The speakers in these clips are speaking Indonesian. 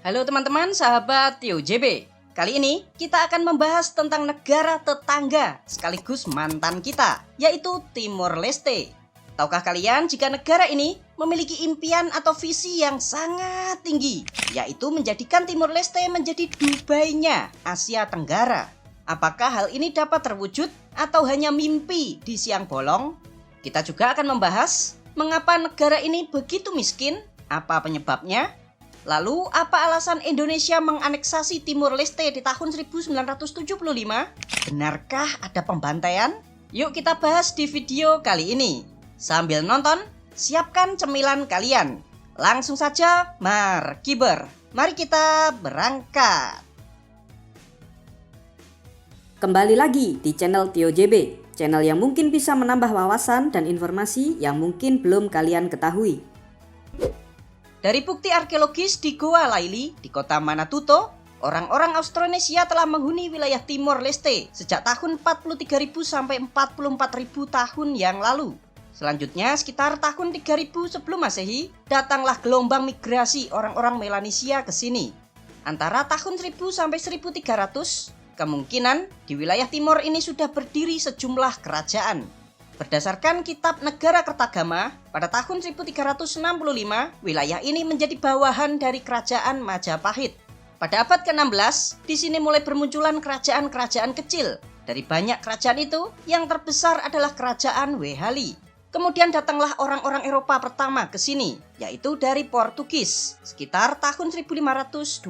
Halo teman-teman, sahabat TioJB. Kali ini kita akan membahas tentang negara tetangga sekaligus mantan kita, yaitu Timor Leste. Tahukah kalian jika negara ini memiliki impian atau visi yang sangat tinggi, yaitu menjadikan Timor Leste menjadi Dubai-nya Asia Tenggara? Apakah hal ini dapat terwujud atau hanya mimpi di siang bolong? Kita juga akan membahas mengapa negara ini begitu miskin, apa penyebabnya? Lalu, apa alasan Indonesia menganeksasi Timor Leste di tahun 1975? Benarkah ada pembantaian? Yuk kita bahas di video kali ini. Sambil nonton, siapkan cemilan kalian. Langsung saja, markiber. Mari kita berangkat. Kembali lagi di channel TioJB, channel yang mungkin bisa menambah wawasan dan informasi yang mungkin belum kalian ketahui. Dari bukti arkeologis di Goa Laili di kota Manatuto, orang-orang Austronesia telah menghuni wilayah Timor Leste sejak tahun 43.000 sampai 44.000 tahun yang lalu. Selanjutnya, sekitar tahun 3000 sebelum Masehi, datanglah gelombang migrasi orang-orang Melanesia ke sini. Antara tahun 1000 sampai 1300, kemungkinan di wilayah timur ini sudah berdiri sejumlah kerajaan. Berdasarkan kitab Negara Kertagama, pada tahun 1365, wilayah ini menjadi bawahan dari kerajaan Majapahit. Pada abad ke-16, di sini mulai bermunculan kerajaan-kerajaan kecil. Dari banyak kerajaan itu, yang terbesar adalah kerajaan Wehali. Kemudian datanglah orang-orang Eropa pertama ke sini, yaitu dari Portugis, sekitar tahun 1512.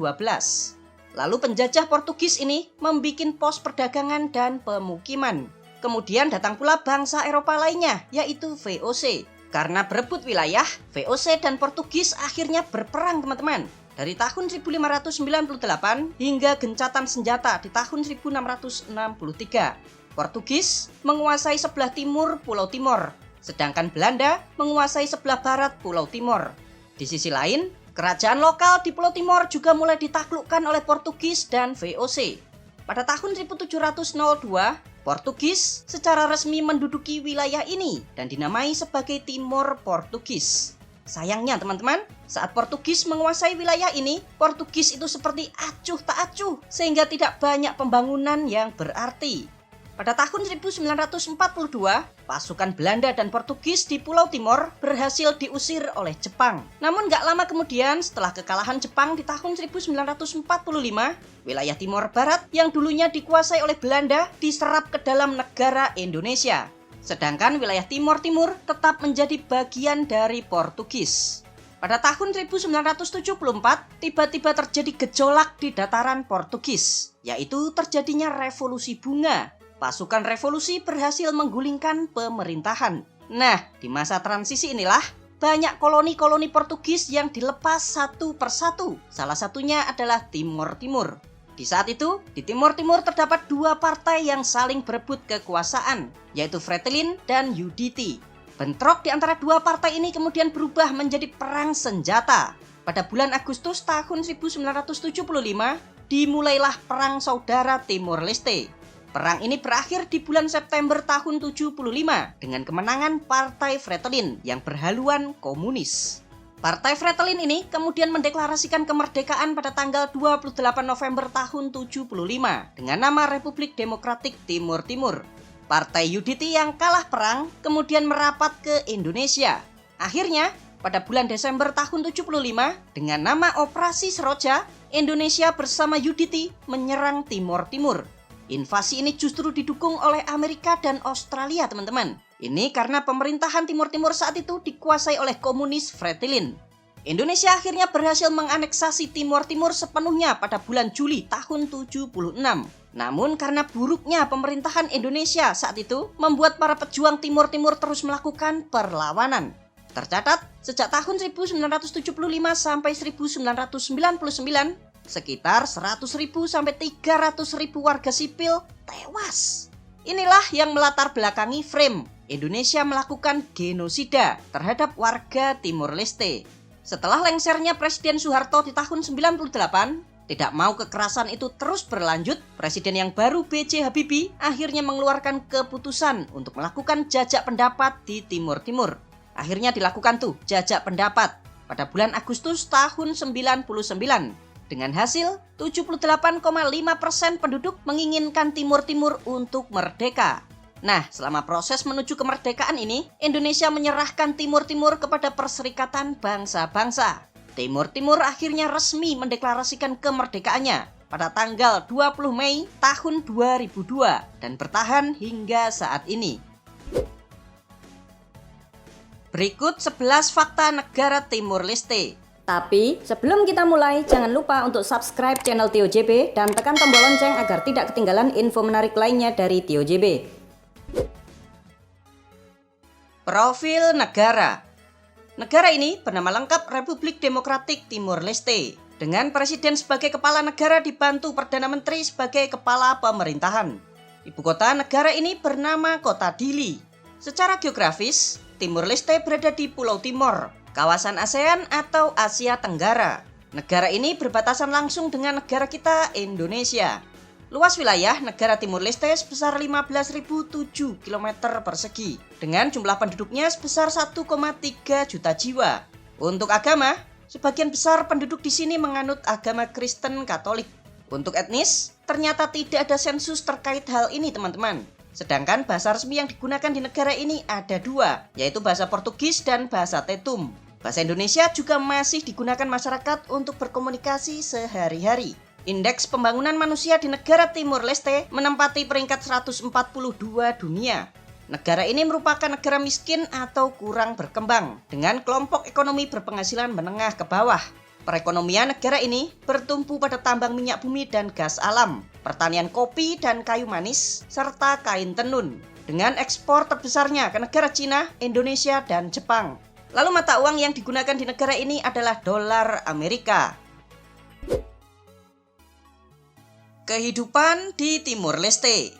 Lalu penjajah Portugis ini membuat pos perdagangan dan pemukiman. Kemudian datang pula bangsa Eropa lainnya, yaitu VOC. Karena berebut wilayah, VOC dan Portugis akhirnya berperang teman-teman. Dari tahun 1598 hingga gencatan senjata di tahun 1663. Portugis menguasai sebelah timur Pulau Timor, sedangkan Belanda menguasai sebelah barat Pulau Timor. Di sisi lain, kerajaan lokal di Pulau Timor juga mulai ditaklukkan oleh Portugis dan VOC. Pada tahun 1702, Portugis secara resmi menduduki wilayah ini dan dinamai sebagai Timor Portugis. Sayangnya teman-teman, saat Portugis menguasai wilayah ini, Portugis itu seperti acuh tak acuh sehingga tidak banyak pembangunan yang berarti. Pada tahun 1942, pasukan Belanda dan Portugis di Pulau Timor berhasil diusir oleh Jepang. Namun gak lama kemudian, setelah kekalahan Jepang di tahun 1945, wilayah Timor Barat yang dulunya dikuasai oleh Belanda diserap ke dalam negara Indonesia. Sedangkan wilayah Timor Timur tetap menjadi bagian dari Portugis. Pada tahun 1974, tiba-tiba terjadi gejolak di dataran Portugis, yaitu terjadinya revolusi bunga. Pasukan revolusi berhasil menggulingkan pemerintahan. Nah, di masa transisi inilah banyak koloni-koloni Portugis yang dilepas satu persatu. Salah satunya adalah Timor Timur. Di saat itu, di Timor Timur terdapat dua partai yang saling berebut kekuasaan, yaitu Fretilin dan UDT. Bentrok di antara dua partai ini kemudian berubah menjadi perang senjata. Pada bulan Agustus tahun 1975, dimulailah Perang Saudara Timor Leste. Perang ini berakhir di bulan September tahun 75 dengan kemenangan Partai Fretilin yang berhaluan komunis. Partai Fretilin ini kemudian mendeklarasikan kemerdekaan pada tanggal 28 November tahun 75 dengan nama Republik Demokratik Timor Timur. Partai UDT yang kalah perang kemudian merapat ke Indonesia. Akhirnya, pada bulan Desember tahun 75 dengan nama Operasi Seroja, Indonesia bersama UDT menyerang Timor Timur. Invasi ini justru didukung oleh Amerika dan Australia teman-teman. Ini karena pemerintahan Timor Timur saat itu dikuasai oleh komunis Fretilin. Indonesia akhirnya berhasil menganeksasi Timor Timur sepenuhnya pada bulan Juli tahun 76. Namun karena buruknya pemerintahan Indonesia saat itu membuat para pejuang Timor Timur terus melakukan perlawanan. Tercatat sejak tahun 1975 sampai 1999, sekitar 100.000 sampai 300.000 warga sipil tewas. Inilah yang melatar belakangi frame Indonesia melakukan genosida terhadap warga Timor Leste. Setelah lengsernya Presiden Soeharto di tahun 98, tidak mau kekerasan itu terus berlanjut, Presiden yang baru B.J. Habibie akhirnya mengeluarkan keputusan untuk melakukan jajak pendapat di Timor Timur. Akhirnya dilakukan tuh jajak pendapat pada bulan Agustus tahun 99. Dengan hasil, 78,5% penduduk menginginkan Timur Timur untuk merdeka. Nah, selama proses menuju kemerdekaan ini, Indonesia menyerahkan Timur Timur kepada Perserikatan Bangsa-Bangsa. Timur Timur akhirnya resmi mendeklarasikan kemerdekaannya pada tanggal 20 Mei tahun 2002 dan bertahan hingga saat ini. Berikut 11 fakta negara Timur Leste. Tapi sebelum kita mulai, jangan lupa untuk subscribe channel Tio JB dan tekan tombol lonceng agar tidak ketinggalan info menarik lainnya dari Tio JB. Profil negara. Negara ini bernama lengkap Republik Demokratik Timur Leste, dengan presiden sebagai kepala negara dibantu Perdana Menteri sebagai kepala pemerintahan. Ibu kota negara ini bernama Kota Dili. Secara geografis, Timur Leste berada di Pulau Timor, kawasan ASEAN atau Asia Tenggara. Negara ini berbatasan langsung dengan negara kita, Indonesia. Luas wilayah negara Timur Leste sebesar 15.007 km persegi, dengan jumlah penduduknya sebesar 1,3 juta jiwa. Untuk agama, sebagian besar penduduk di sini menganut agama Kristen Katolik. Untuk etnis, ternyata tidak ada sensus terkait hal ini, teman-teman. Sedangkan bahasa resmi yang digunakan di negara ini ada dua, yaitu bahasa Portugis dan bahasa Tetum. Bahasa Indonesia juga masih digunakan masyarakat untuk berkomunikasi sehari-hari. Indeks pembangunan manusia di negara Timur Leste menempati peringkat 142 dunia. Negara ini merupakan negara miskin atau kurang berkembang, dengan kelompok ekonomi berpenghasilan menengah ke bawah. Perekonomian negara ini bertumpu pada tambang minyak bumi dan gas alam, pertanian kopi dan kayu manis, serta kain tenun, dengan ekspor terbesarnya ke negara Cina, Indonesia, dan Jepang. Lalu mata uang yang digunakan di negara ini adalah dolar Amerika. Kehidupan di Timur Leste.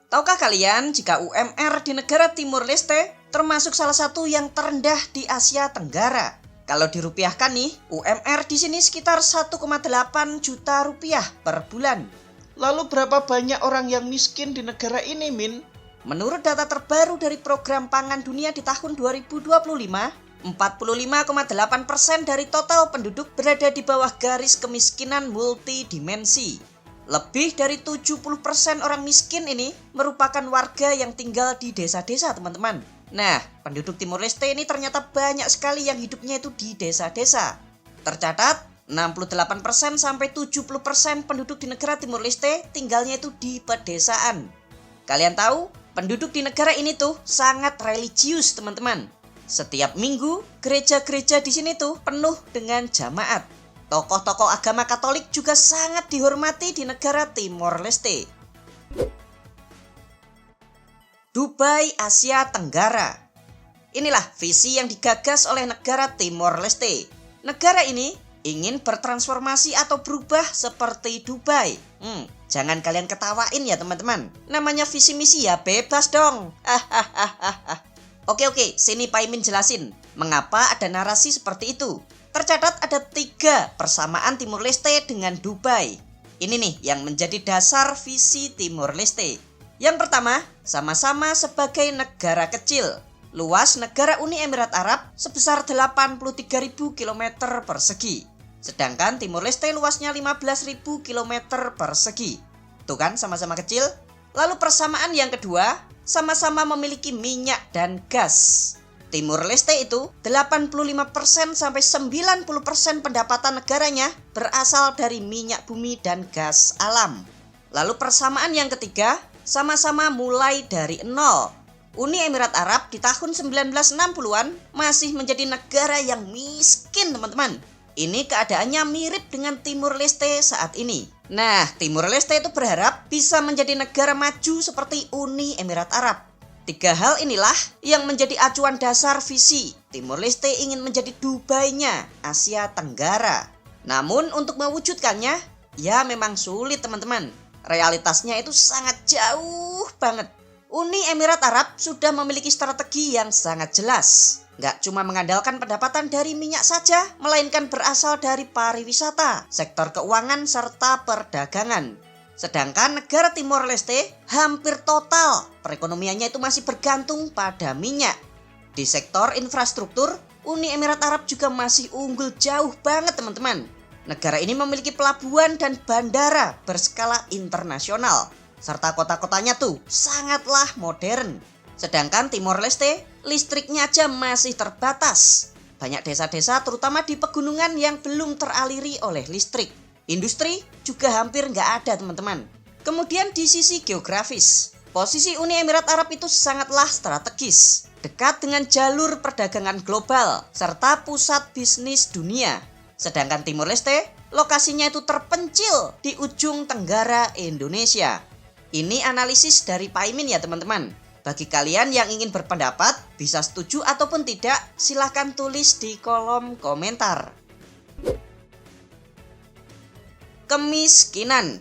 Tahukah kalian jika UMR di negara Timur Leste termasuk salah satu yang terendah di Asia Tenggara? Kalau dirupiahkan nih, UMR di sini sekitar 1,8 juta rupiah per bulan. Lalu berapa banyak orang yang miskin di negara ini, Min? Menurut data terbaru dari Program Pangan Dunia di tahun 2025, 45,8% dari total penduduk berada di bawah garis kemiskinan multidimensi. Lebih dari 70% orang miskin ini merupakan warga yang tinggal di desa-desa, teman-teman. Nah, penduduk Timur Leste ini ternyata banyak sekali yang hidupnya itu di desa-desa. Tercatat, 68% sampai 70% penduduk di negara Timur Leste tinggalnya itu di pedesaan. Kalian tahu, penduduk di negara ini tuh sangat religius, teman-teman. Setiap minggu, gereja-gereja di sini tuh penuh dengan jamaat. Tokoh-tokoh agama Katolik juga sangat dihormati di negara Timor Leste. Dubai Asia Tenggara. Inilah visi yang digagas oleh negara Timor Leste. Negara ini ingin bertransformasi atau berubah seperti Dubai. Jangan kalian ketawain ya teman-teman. Namanya visi misi ya bebas dong. Oke, sini Pak Imin jelasin mengapa ada narasi seperti itu. Tercatat ada 3 persamaan Timur Leste dengan Dubai. Ini nih yang menjadi dasar visi Timor Leste. Yang pertama, sama-sama sebagai negara kecil. Luas negara Uni Emirat Arab sebesar 83.000 km persegi. Sedangkan Timor Leste luasnya 15.000 km persegi. Tuh kan sama-sama kecil. Lalu persamaan yang kedua, sama-sama memiliki minyak dan gas. Timor Leste itu 85% sampai 90% pendapatan negaranya berasal dari minyak bumi dan gas alam. Lalu persamaan yang ketiga, sama-sama mulai dari nol. Uni Emirat Arab di tahun 1960-an masih menjadi negara yang miskin, teman-teman. Ini keadaannya mirip dengan Timor Leste saat ini. Nah, Timor Leste itu berharap bisa menjadi negara maju seperti Uni Emirat Arab. 3 hal inilah yang menjadi acuan dasar visi Timor Leste ingin menjadi Dubai-nya Asia Tenggara. Namun untuk mewujudkannya, ya memang sulit teman-teman. Realitasnya itu sangat jauh banget. Uni Emirat Arab sudah memiliki strategi yang sangat jelas. Nggak cuma mengandalkan pendapatan dari minyak saja, melainkan berasal dari pariwisata, sektor keuangan, serta perdagangan. Sedangkan negara Timor Leste hampir total perekonomiannya itu masih bergantung pada minyak. Di sektor infrastruktur, Uni Emirat Arab juga masih unggul jauh banget teman-teman. Negara ini memiliki pelabuhan dan bandara berskala internasional, serta kota-kotanya tuh sangatlah modern. Sedangkan Timor Leste, listriknya aja masih terbatas. Banyak desa-desa terutama di pegunungan yang belum teraliri oleh listrik. Industri juga hampir nggak ada teman-teman. Kemudian di sisi geografis, posisi Uni Emirat Arab itu sangatlah strategis, dekat dengan jalur perdagangan global, serta pusat bisnis dunia. Sedangkan Timor Leste, lokasinya itu terpencil di ujung tenggara Indonesia. Ini analisis dari Pak Imin ya teman-teman. Bagi kalian yang ingin berpendapat, bisa setuju ataupun tidak, silahkan tulis di kolom komentar. Kemiskinan.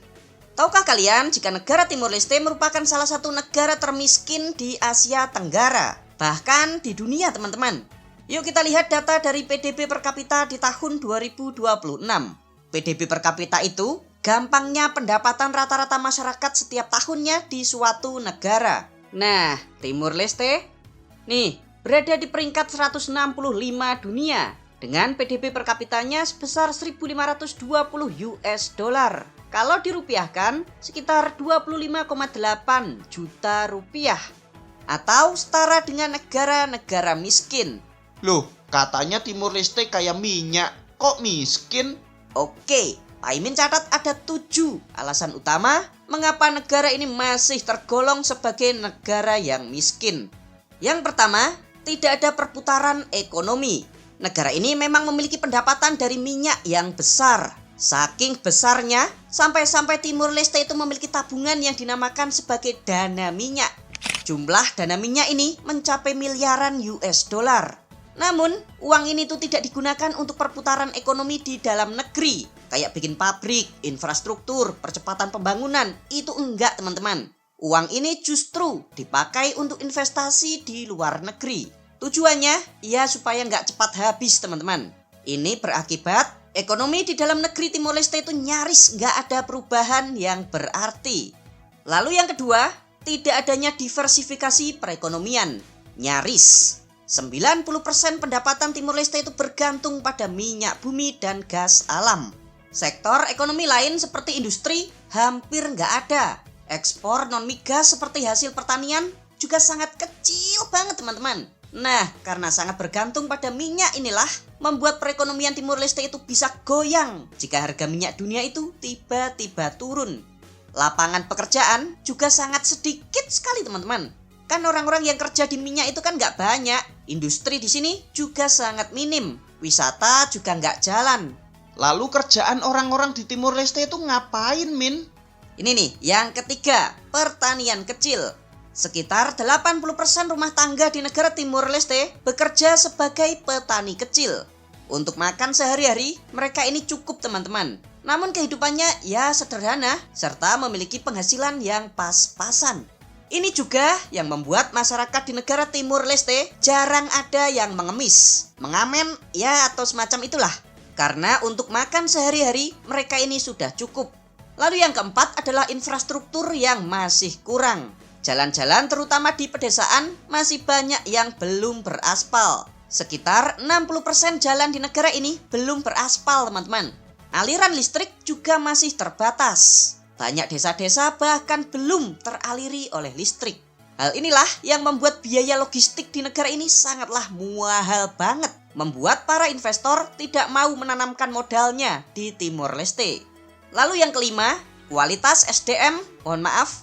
Tahukah kalian jika negara Timor Leste merupakan salah satu negara termiskin di Asia Tenggara, bahkan di dunia teman-teman? Yuk kita lihat data dari PDB per kapita di tahun 2026. PDB per kapita itu gampangnya pendapatan rata-rata masyarakat setiap tahunnya di suatu negara. Nah, Timor Leste nih berada di peringkat 165 dunia dengan PDB per kapitanya sebesar 1.520 US dollar. Kalau dirupiahkan sekitar 25,8 juta rupiah atau setara dengan negara-negara miskin. Loh, katanya Timor Leste kayak minyak, kok miskin? Oke, Pak Imin catat ada 7 alasan utama mengapa negara ini masih tergolong sebagai negara yang miskin. Yang pertama, tidak ada perputaran ekonomi. Negara ini memang memiliki pendapatan dari minyak yang besar. Saking besarnya, sampai-sampai Timor Leste itu memiliki tabungan yang dinamakan sebagai dana minyak. Jumlah dana minyak ini mencapai miliaran US dollar. Namun, uang ini tuh tidak digunakan untuk perputaran ekonomi di dalam negeri. Kayak bikin pabrik, infrastruktur, percepatan pembangunan. Itu enggak teman-teman. Uang ini justru dipakai untuk investasi di luar negeri. Tujuannya, ya supaya nggak cepat habis teman-teman. Ini berakibat ekonomi di dalam negeri Timor Leste itu nyaris nggak ada perubahan yang berarti. Lalu yang kedua, tidak adanya diversifikasi perekonomian. Nyaris 90% pendapatan Timor Leste itu bergantung pada minyak bumi dan gas alam. Sektor ekonomi lain seperti industri hampir nggak ada. Ekspor non-migas seperti hasil pertanian juga sangat kecil banget teman-teman. Nah, karena sangat bergantung pada minyak inilah membuat perekonomian Timor Leste itu bisa goyang jika harga minyak dunia itu tiba-tiba turun. Lapangan pekerjaan juga sangat sedikit sekali teman-teman. Kan orang-orang yang kerja di minyak itu kan nggak banyak. Industri di sini juga sangat minim. Wisata juga nggak jalan. Lalu kerjaan orang-orang di Timor Leste itu ngapain, Min? Ini nih, yang ketiga, pertanian kecil. Sekitar 80% rumah tangga di negara Timor Leste bekerja sebagai petani kecil. Untuk makan sehari-hari, mereka ini cukup teman-teman. Namun kehidupannya ya sederhana, serta memiliki penghasilan yang pas-pasan. Ini juga yang membuat masyarakat di negara Timor Leste jarang ada yang mengemis, mengamen, ya atau semacam itulah. Karena untuk makan sehari-hari mereka ini sudah cukup. Lalu yang keempat adalah infrastruktur yang masih kurang. Jalan-jalan terutama di pedesaan masih banyak yang belum beraspal. Sekitar 60% jalan di negara ini belum beraspal teman-teman. Aliran listrik juga masih terbatas. Banyak desa-desa bahkan belum teraliri oleh listrik. Hal inilah yang membuat biaya logistik di negara ini sangatlah mahal banget. Membuat para investor tidak mau menanamkan modalnya di Timor Leste. Lalu yang kelima, kualitas SDM,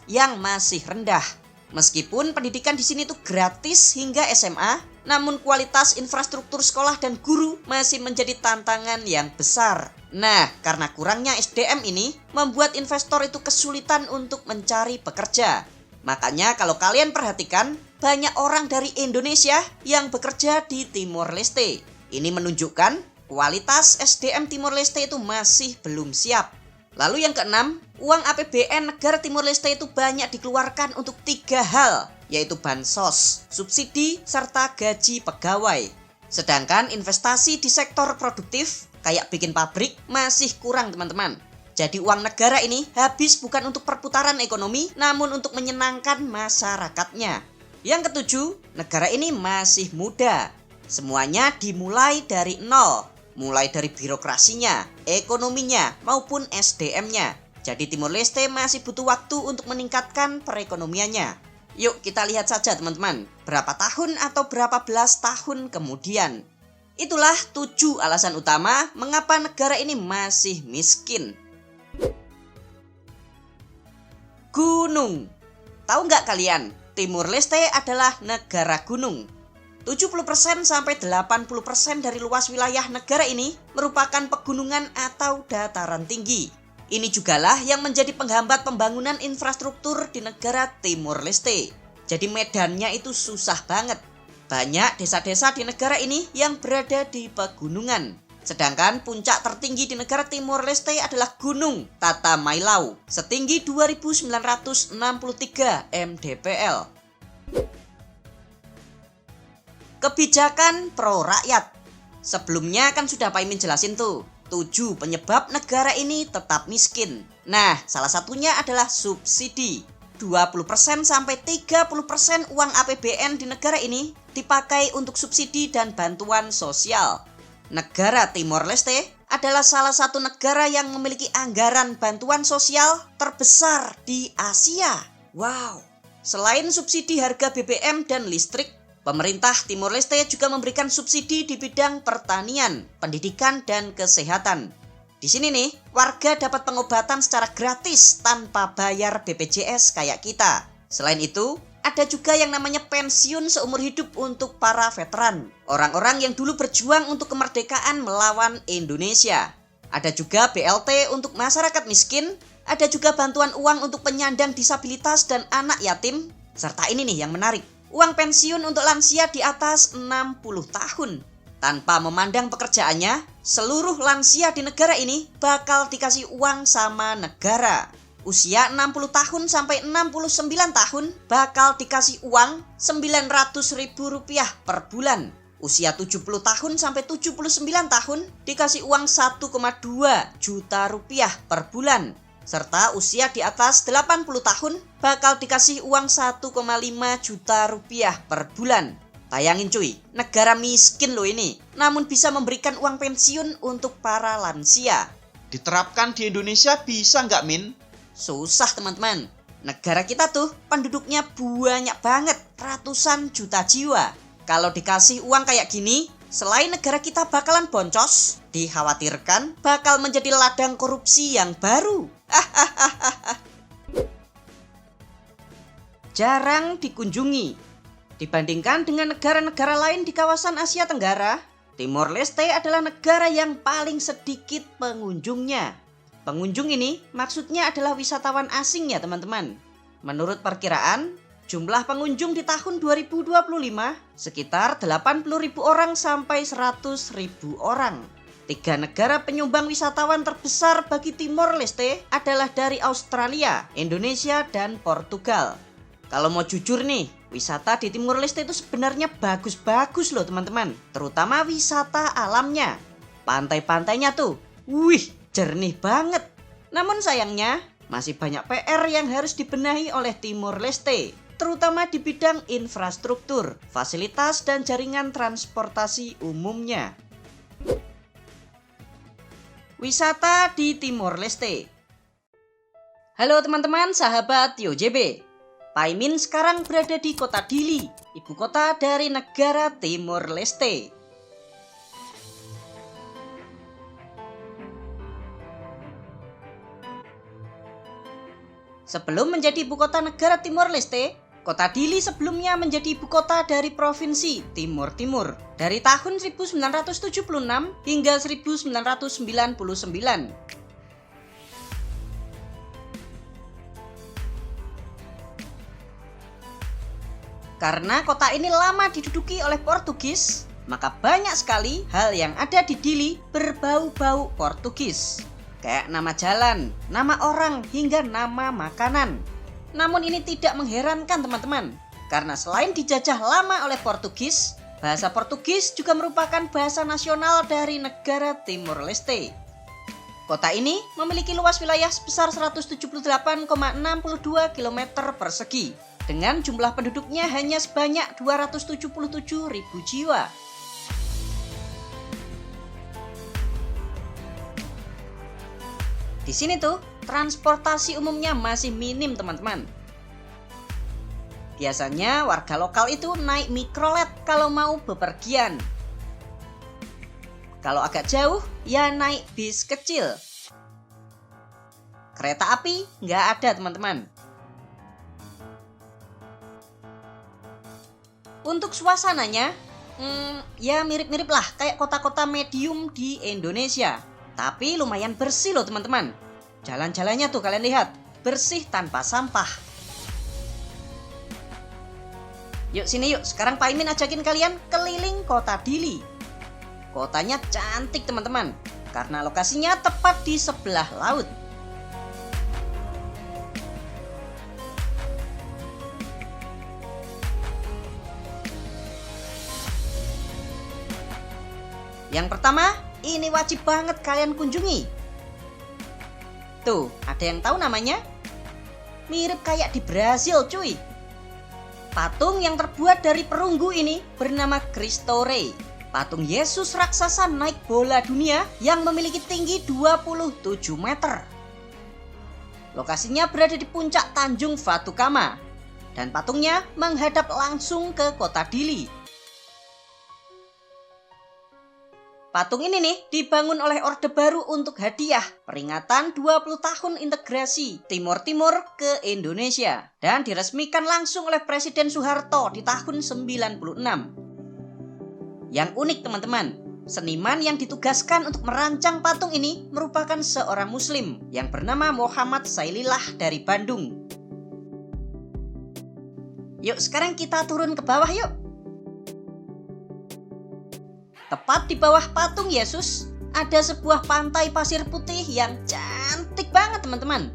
yang masih rendah. Meskipun pendidikan di sini tuh gratis hingga SMA, namun kualitas infrastruktur sekolah dan guru masih menjadi tantangan yang besar. Nah, karena kurangnya SDM ini membuat investor itu kesulitan untuk mencari pekerja. Makanya kalau kalian perhatikan, banyak orang dari Indonesia yang bekerja di Timor Leste. Ini menunjukkan kualitas SDM Timor Leste itu masih belum siap. Lalu yang keenam, uang APBN negara Timor Leste itu banyak dikeluarkan untuk 3 hal, yaitu bansos, subsidi, serta gaji pegawai. Sedangkan investasi di sektor produktif, kayak bikin pabrik, masih kurang teman-teman. Jadi uang negara ini habis bukan untuk perputaran ekonomi, namun untuk menyenangkan masyarakatnya. Yang ketujuh, negara ini masih muda. Semuanya dimulai dari nol. mulai dari birokrasinya, ekonominya, maupun SDM-nya. Jadi Timor Leste masih butuh waktu untuk meningkatkan perekonomiannya. Yuk kita lihat saja teman-teman, berapa tahun atau berapa belas tahun kemudian. Itulah 7 alasan utama mengapa negara ini masih miskin. Gunung. Tahu nggak kalian, Timor Leste adalah negara gunung. 70% sampai 80% dari luas wilayah negara ini merupakan pegunungan atau dataran tinggi. Ini jugalah yang menjadi penghambat pembangunan infrastruktur di negara Timor Leste. Jadi medannya itu susah banget. Banyak desa-desa di negara ini yang berada di pegunungan. Sedangkan puncak tertinggi di negara Timor Leste adalah Gunung Tatamailau, setinggi 2.963 mdpl. Kebijakan pro rakyat. Sebelumnya kan sudah Pak Imin jelasin tuh, 7 penyebab negara ini tetap miskin. Nah, salah satunya adalah subsidi. 20% sampai 30% uang APBN di negara ini dipakai untuk subsidi dan bantuan sosial. Negara Timor Leste adalah salah satu negara yang memiliki anggaran bantuan sosial terbesar di Asia. Wow. Selain subsidi harga BBM dan listrik, pemerintah Timor Leste juga memberikan subsidi di bidang pertanian, pendidikan, dan kesehatan. Di sini nih, warga dapat pengobatan secara gratis tanpa bayar BPJS kayak kita. Selain itu, ada juga yang namanya pensiun seumur hidup untuk para veteran. Orang-orang yang dulu berjuang untuk kemerdekaan melawan Indonesia. Ada juga BLT untuk masyarakat miskin. Ada juga bantuan uang untuk penyandang disabilitas dan anak yatim. Serta ini nih yang menarik, uang pensiun untuk lansia di atas 60 tahun. Tanpa memandang pekerjaannya, seluruh lansia di negara ini bakal dikasih uang sama negara. Usia 60 tahun sampai 69 tahun bakal dikasih uang Rp900.000 per bulan. Usia 70 tahun sampai 79 tahun dikasih uang 1,2 juta rupiah per bulan. Serta usia di atas 80 tahun bakal dikasih uang 1,5 juta rupiah per bulan. Bayangin cuy, negara miskin loh ini, namun bisa memberikan uang pensiun untuk para lansia. Diterapkan di Indonesia bisa nggak, Min? Susah teman-teman. Negara kita tuh penduduknya banyak banget, ratusan juta jiwa. Kalau dikasih uang kayak gini, selain negara kita bakalan boncos, dikhawatirkan bakal menjadi ladang korupsi yang baru. Jarang dikunjungi. Dibandingkan dengan negara-negara lain di kawasan Asia Tenggara, Timor Leste adalah negara yang paling sedikit pengunjungnya. Pengunjung ini maksudnya adalah wisatawan asing ya teman-teman. Menurut perkiraan, jumlah pengunjung di tahun 2025 sekitar 80.000 orang sampai 100.000 orang. 3 negara penyumbang wisatawan terbesar bagi Timor Leste adalah dari Australia, Indonesia, dan Portugal. Kalau mau jujur nih, wisata di Timor Leste itu sebenarnya bagus-bagus loh teman-teman. Terutama wisata alamnya. Pantai-pantainya tuh, wih, jernih banget. Namun sayangnya, masih banyak PR yang harus dibenahi oleh Timor Leste. Terutama di bidang infrastruktur, fasilitas, dan jaringan transportasi umumnya. Wisata di Timor Leste. Halo teman-teman, sahabat TioJB. Pak Imin sekarang berada di kota Dili, ibu kota dari negara Timor Leste. Sebelum menjadi ibu kota negara Timor Leste, kota Dili sebelumnya menjadi ibu kota dari provinsi Timor Timur dari tahun 1976 hingga 1999. Karena kota ini lama diduduki oleh Portugis, maka banyak sekali hal yang ada di Dili berbau-bau Portugis. Kayak nama jalan, nama orang, hingga nama makanan. Namun ini tidak mengherankan teman-teman, karena selain dijajah lama oleh Portugis, bahasa Portugis juga merupakan bahasa nasional dari negara Timor Leste. Kota ini memiliki luas wilayah sebesar 178,62 km persegi. Dengan jumlah penduduknya hanya sebanyak 277.000 jiwa. Di sini tuh, transportasi umumnya masih minim teman-teman. Biasanya warga lokal itu naik mikrolet kalau mau bepergian. Kalau agak jauh, ya naik bis kecil. Kereta api nggak ada teman-teman. Untuk suasananya, ya mirip-mirip lah kayak kota-kota medium di Indonesia. Tapi lumayan bersih loh teman-teman. Jalan-jalannya tuh kalian lihat, bersih tanpa sampah. Yuk sini yuk, sekarang Pak Imin ajakin kalian keliling kota Dili. Kotanya cantik teman-teman, karena lokasinya tepat di sebelah laut. Yang pertama, ini wajib banget kalian kunjungi. Tuh, ada yang tahu namanya? Mirip kayak di Brasil cuy. Patung yang terbuat dari perunggu ini bernama Cristo Rei. Patung Yesus raksasa naik bola dunia yang memiliki tinggi 27 meter. Lokasinya berada di puncak Tanjung Vatukama. Dan patungnya menghadap langsung ke kota Dili. Patung ini nih dibangun oleh Orde Baru untuk hadiah peringatan 20 tahun integrasi Timur Timur ke Indonesia dan diresmikan langsung oleh Presiden Soeharto di tahun 96. Yang unik teman-teman, seniman yang ditugaskan untuk merancang patung ini merupakan seorang Muslim yang bernama Muhammad Sailillah dari Bandung. Yuk sekarang kita turun ke bawah yuk. Tepat di bawah patung Yesus, ada sebuah pantai pasir putih yang cantik banget teman-teman.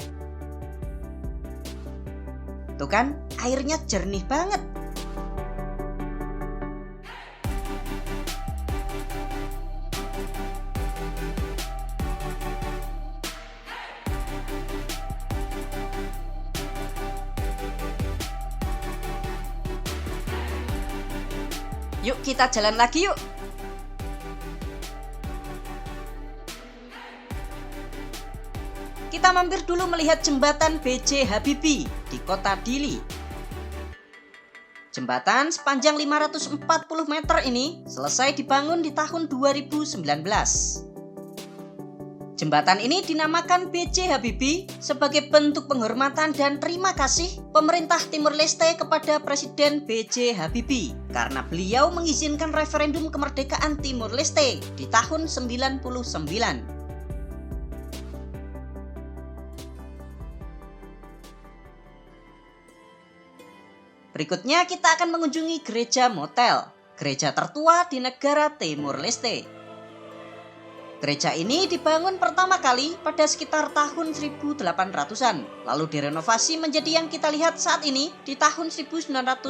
Tuh kan, airnya jernih banget. Yuk kita jalan lagi yuk. Kita mampir dulu melihat jembatan B.J. Habibie di kota Dili. Jembatan sepanjang 540 meter ini selesai dibangun di tahun 2019. Jembatan ini dinamakan B.J. Habibie sebagai bentuk penghormatan dan terima kasih pemerintah Timor Leste kepada Presiden B.J. Habibie karena beliau mengizinkan referendum kemerdekaan Timor Leste di tahun 99. Berikutnya kita akan mengunjungi gereja motel, gereja tertua di negara Timor Leste. Gereja ini dibangun pertama kali pada sekitar tahun 1800-an, lalu direnovasi menjadi yang kita lihat saat ini di tahun 1955.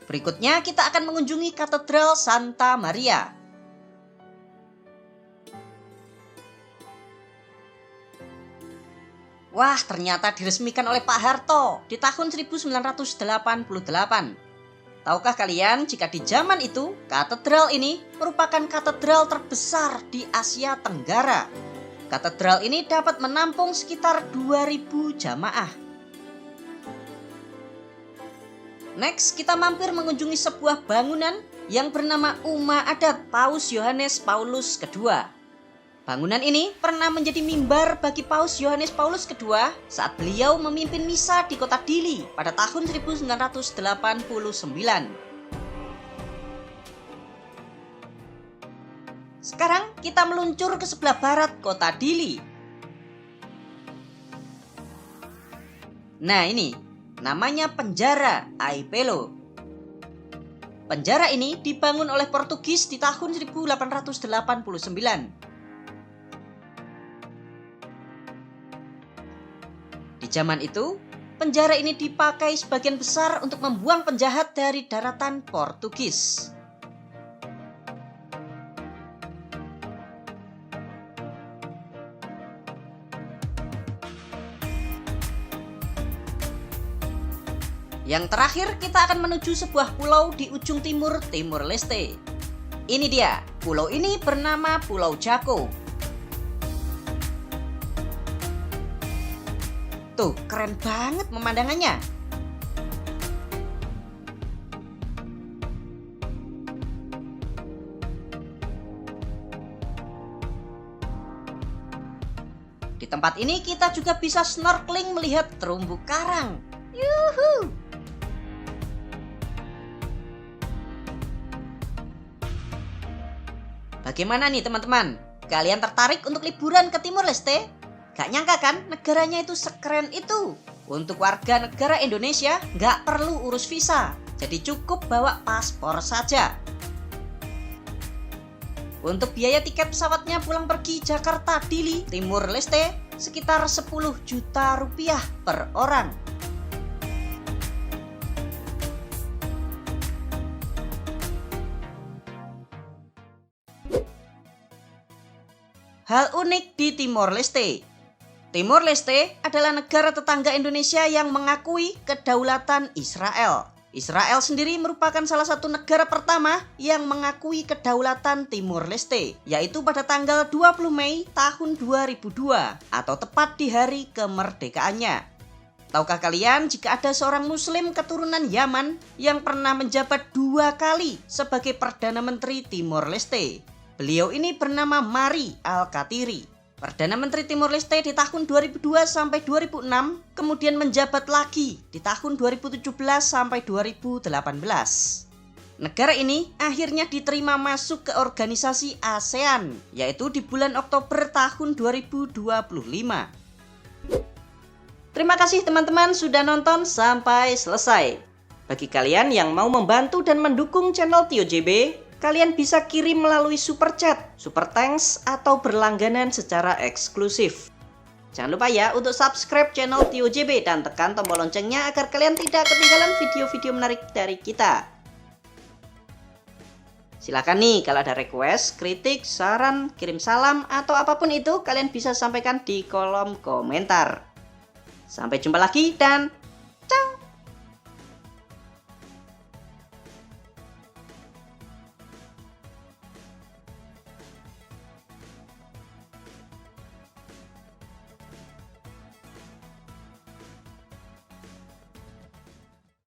Berikutnya kita akan mengunjungi Katedral Santa Maria. Wah, ternyata diresmikan oleh Pak Harto di tahun 1988. Tahukah kalian jika di zaman itu katedral ini merupakan katedral terbesar di Asia Tenggara. Katedral ini dapat menampung sekitar 2000 jamaah. Next, kita mampir mengunjungi sebuah bangunan yang bernama Uma Adat Paus Yohanes Paulus II. Bangunan ini pernah menjadi mimbar bagi Paus Yohanes Paulus II saat beliau memimpin misa di kota Dili pada tahun 1989. Sekarang kita meluncur ke sebelah barat kota Dili. Nah ini, namanya Penjara Aipelo. Penjara ini dibangun oleh Portugis di tahun 1889. Di zaman itu, penjara ini dipakai sebagian besar untuk membuang penjahat dari daratan Portugis. Yang terakhir, kita akan menuju sebuah pulau di ujung timur Timor Leste. Ini dia, pulau ini bernama Pulau Jako. Tuh, keren banget pemandangannya. Di tempat ini kita juga bisa snorkeling melihat terumbu karang. Yuhu! Bagaimana nih teman-teman? Kalian tertarik untuk liburan ke Timor Leste? Gak nyangka kan negaranya itu sekeren itu? Untuk warga negara Indonesia gak perlu urus visa, jadi cukup bawa paspor saja. Untuk biaya tiket pesawatnya pulang pergi Jakarta Dili, Timor Leste, sekitar 10 juta rupiah per orang. Hal unik di Timor Leste. Timor Leste adalah negara tetangga Indonesia yang mengakui kedaulatan Israel. Israel sendiri merupakan salah satu negara pertama yang mengakui kedaulatan Timor Leste, yaitu pada tanggal 20 Mei tahun 2002 atau tepat di hari kemerdekaannya. Tahukah kalian jika ada seorang muslim keturunan Yaman yang pernah menjabat 2 kali sebagai Perdana Menteri Timor Leste? Beliau ini bernama Mari Al-Katiri. Perdana Menteri Timor Leste di tahun 2002 sampai 2006, kemudian menjabat lagi di tahun 2017 sampai 2018. Negara ini akhirnya diterima masuk ke organisasi ASEAN, yaitu di bulan Oktober tahun 2025. Terima kasih teman-teman sudah nonton sampai selesai. Bagi kalian yang mau membantu dan mendukung channel TioJB, kalian bisa kirim melalui super chat, super thanks, atau berlangganan secara eksklusif. Jangan lupa ya untuk subscribe channel TioJB dan tekan tombol loncengnya agar kalian tidak ketinggalan video-video menarik dari kita. Silakan nih kalau ada request, kritik, saran, kirim salam, atau apapun itu kalian bisa sampaikan di kolom komentar. Sampai jumpa lagi dan